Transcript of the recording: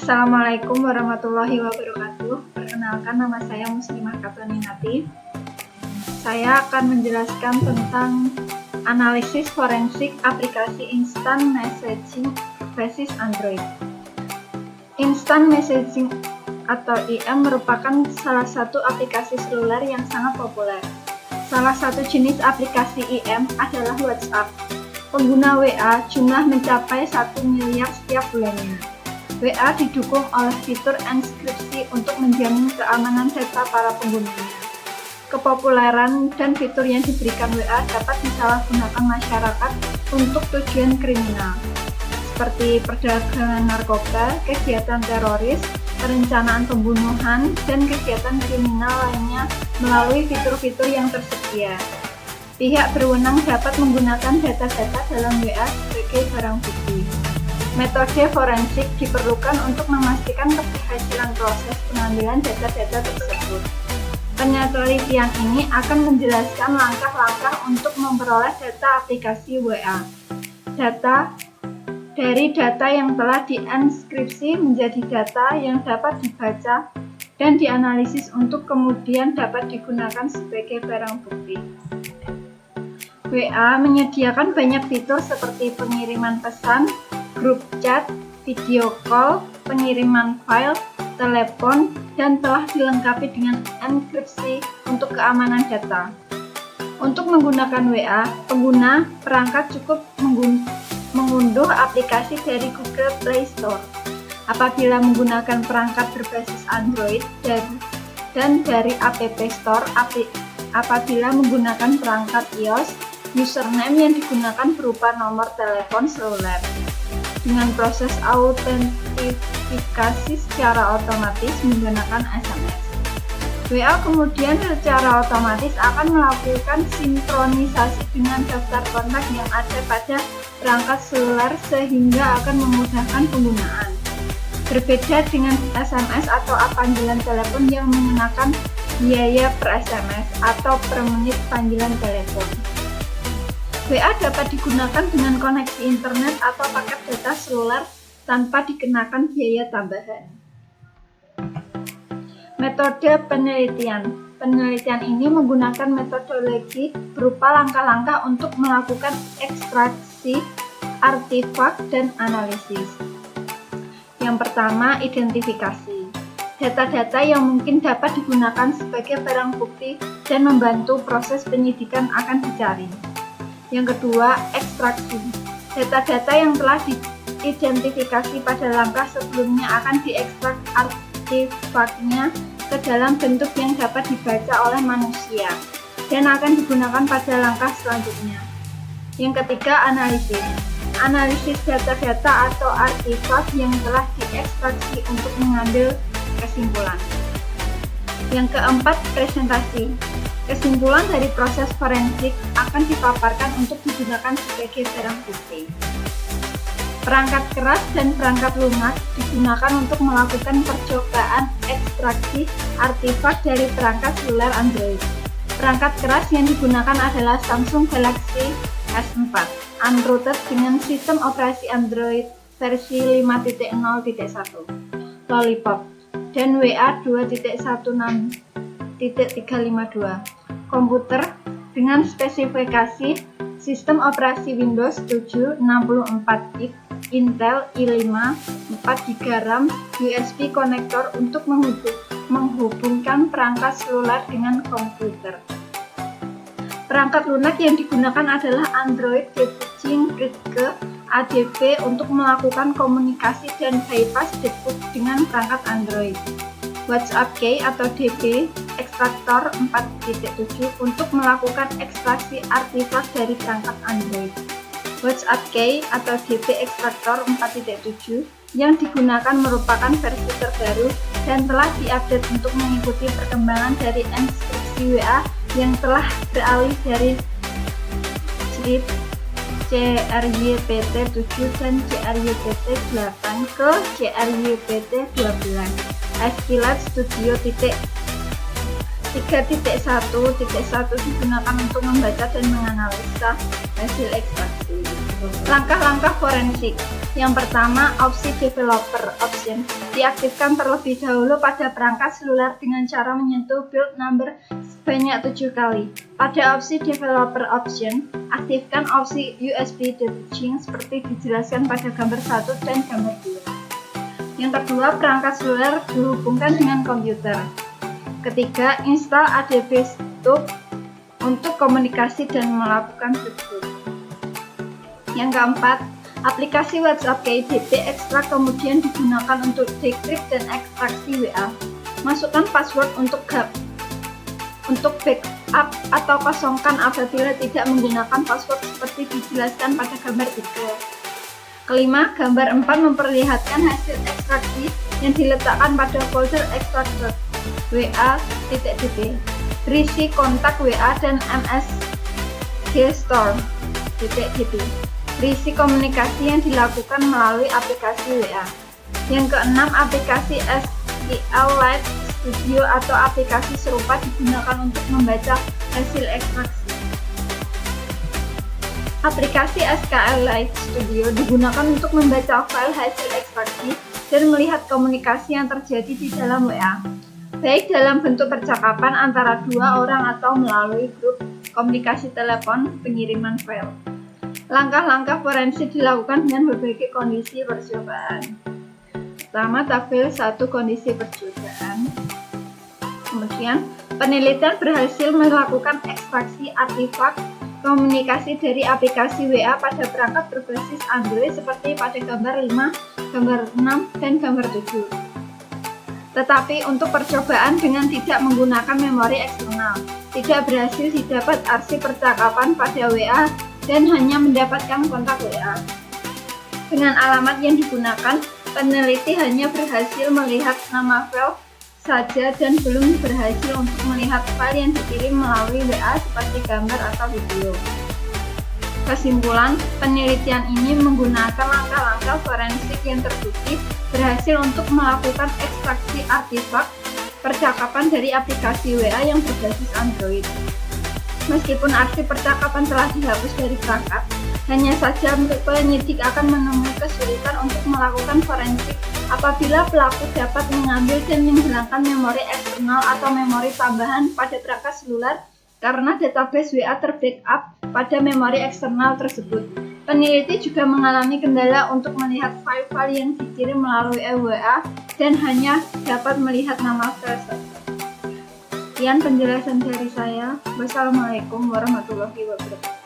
Assalamualaikum warahmatullahi wabarakatuh. Perkenalkan, nama saya Muslimah Kataninati. Saya akan menjelaskan tentang analisis forensik aplikasi Instant Messaging berbasis Android. Instant Messaging atau IM merupakan salah satu aplikasi seluler yang sangat populer. Salah satu jenis aplikasi IM adalah WhatsApp. Pengguna WA jumlah mencapai 1 miliar setiap bulannya. WA didukung oleh fitur enkripsi untuk menjamin keamanan data para penggunanya. Kepopuleran dan fitur yang diberikan WA dapat disalahgunakan masyarakat untuk tujuan kriminal, seperti perdagangan narkoba, kegiatan teroris, perencanaan pembunuhan, dan kegiatan kriminal lainnya melalui fitur-fitur yang tersedia. Pihak berwenang dapat menggunakan data-data dalam WA sebagai barang bukti. Metode forensik diperlukan untuk memastikan keberhasilan proses pengambilan data-data tersebut. Penelitian ini akan menjelaskan langkah-langkah untuk memperoleh data aplikasi WA. Dari data yang telah dienkripsi menjadi data yang dapat dibaca dan dianalisis untuk kemudian dapat digunakan sebagai barang bukti. WA menyediakan banyak fitur seperti pengiriman pesan, grup chat, video call, pengiriman file, telepon, dan telah dilengkapi dengan enkripsi untuk keamanan data. Untuk menggunakan WA, pengguna perangkat cukup mengunduh aplikasi dari Google Play Store. Apabila menggunakan perangkat berbasis Android dan dari App Store, apabila menggunakan perangkat iOS, username yang digunakan berupa nomor telepon seluler. Dengan proses autentifikasi secara otomatis menggunakan SMS. WA kemudian secara otomatis akan melakukan sinkronisasi dengan daftar kontak yang ada pada perangkat seluler sehingga akan memudahkan penggunaan. Berbeda dengan SMS atau panggilan telepon yang mengenakan biaya per SMS atau per menit panggilan telepon. WA dapat digunakan dengan koneksi internet atau paket data seluler tanpa dikenakan biaya tambahan. Metode penelitian. Penelitian ini menggunakan metodologi berupa langkah-langkah untuk melakukan ekstraksi, artefak, dan analisis. Yang pertama, identifikasi. Data-data yang mungkin dapat digunakan sebagai barang bukti dan membantu proses penyidikan akan dicari. Yang kedua, ekstraksi. Data-data yang telah diidentifikasi pada langkah sebelumnya akan diekstrak artefaknya ke dalam bentuk yang dapat dibaca oleh manusia dan akan digunakan pada langkah selanjutnya. Yang ketiga, analisis. Analisis data-data atau artefak yang telah diekstraksi untuk mengambil kesimpulan. Yang keempat, presentasi. Kesimpulan dari proses forensik akan dipaparkan untuk digunakan sebagai barang bukti. Perangkat keras dan perangkat lunak digunakan untuk melakukan percobaan ekstraksi artefak dari perangkat seluler Android. Perangkat keras yang digunakan adalah Samsung Galaxy S4, Android dengan sistem operasi Android versi 5.0.1, Lollipop, dan WA 2.16.352. Komputer dengan spesifikasi sistem operasi Windows 7 64-bit, Intel i5, 4GB RAM, USB konektor untuk menghubungkan perangkat seluler dengan komputer. Perangkat lunak yang digunakan adalah Android Debugging Bridge ADB untuk melakukan komunikasi dan bypass debug dengan perangkat Android. WhatsApp Key atau DB ekstraktor 4.7 untuk melakukan ekstraksi artefak dari perangkat Android. WhatsApp Key atau DB ekstraktor 4.7 yang digunakan merupakan versi terbaru dan telah diupdate untuk mengikuti perkembangan dari enkripsi WA yang telah beralih dari chip CRYPT7 dan CRYPT8 ke CRYPT12. Skylab Studio 3.1.1 digunakan untuk membaca dan menganalisa hasil ekstraksi. Langkah-langkah forensik. Yang pertama, opsi developer option diaktifkan terlebih dahulu pada perangkat seluler dengan cara menyentuh build number sebanyak 7 kali. Pada opsi developer option, aktifkan opsi USB debugging seperti dijelaskan pada gambar 1 dan gambar 2. Yang kedua, perangkat seluler dihubungkan dengan komputer. Ketiga, install ADB Stub untuk komunikasi dan melakukan fitur. Yang keempat, aplikasi WhatsApp KIDP ekstrak kemudian digunakan untuk dekrypt dan ekstraksi WA. Masukkan password untuk backup atau kosongkan apabila tidak menggunakan password seperti dijelaskan pada gambar 3. Kelima, gambar 4 memperlihatkan hasil ekstraksi yang diletakkan pada folder extracted WA.db berisi kontak WA dan MSG Store.db berisi komunikasi yang dilakukan melalui aplikasi WA. Yang keenam, aplikasi SQL Lite Studio atau aplikasi serupa digunakan untuk membaca hasil ekstraksi. Aplikasi SQL Lite Studio digunakan untuk membaca file hasil ekstraksi dan melihat komunikasi yang terjadi di dalam WA, baik dalam bentuk percakapan antara dua orang atau melalui grup komunikasi telepon pengiriman file. Langkah-langkah forensik dilakukan dengan berbagai kondisi percobaan. Pertama, tabel 1 kondisi percobaan. Kemudian, penelitian berhasil melakukan ekstraksi artefak komunikasi dari aplikasi WA pada perangkat berbasis Android seperti pada gambar 5, gambar 6, dan gambar 7. Tetapi untuk percobaan dengan tidak menggunakan memori eksternal, tidak berhasil didapat arsip percakapan pada WA dan hanya mendapatkan kontak WA. Dengan alamat yang digunakan, peneliti hanya berhasil melihat nama file saja dan belum berhasil untuk melihat file yang dikirim melalui WA seperti gambar atau video. Kesimpulan, penelitian ini menggunakan langkah-langkah forensik yang terbukti berhasil untuk melakukan ekstraksi artefak percakapan dari aplikasi WA yang berbasis Android. Meskipun arsip percakapan telah dihapus dari perangkat, hanya saja penyidik akan menemui kesulitan untuk melakukan forensik apabila pelaku dapat mengambil dan menghilangkan memori eksternal atau memori tambahan pada perangkat seluler karena database WA terbackup pada memori eksternal tersebut. Peneliti juga mengalami kendala untuk melihat file-file yang dikirim melalui WA dan hanya dapat melihat nama file saja. Sekian penjelasan dari saya. Wassalamualaikum warahmatullahi wabarakatuh.